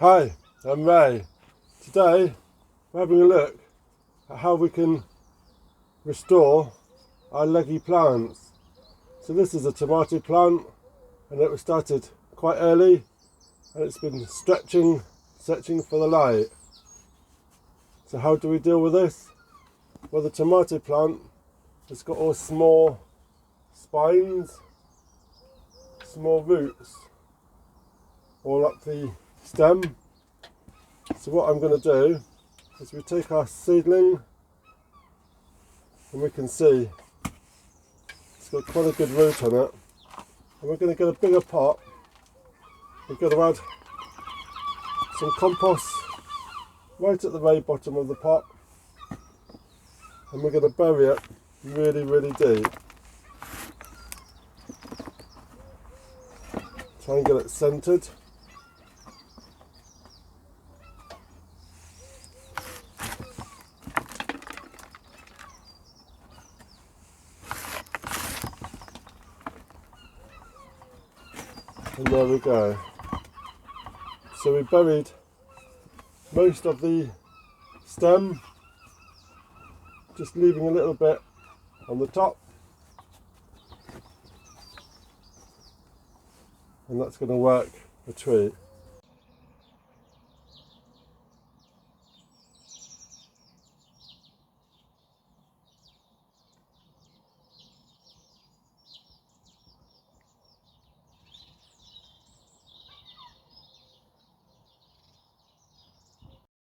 Hi, I'm Ray. Today we're having a look at how we can restore our leggy plants. So this is a tomato plant and it was started quite early and it's been searching for the light. So how do we deal with this? Well, the tomato plant has got all small spines, small roots all up the stem. So what I'm going to do is we take our seedling and we can see it's got quite a good root on it, and we're going to get a bigger pot. We're going to add some compost right at the very bottom of the pot, and we're going to bury it really deep. Try and get it centered. And there we go. So we buried most of the stem, just leaving a little bit on the top. And that's going to work a treat.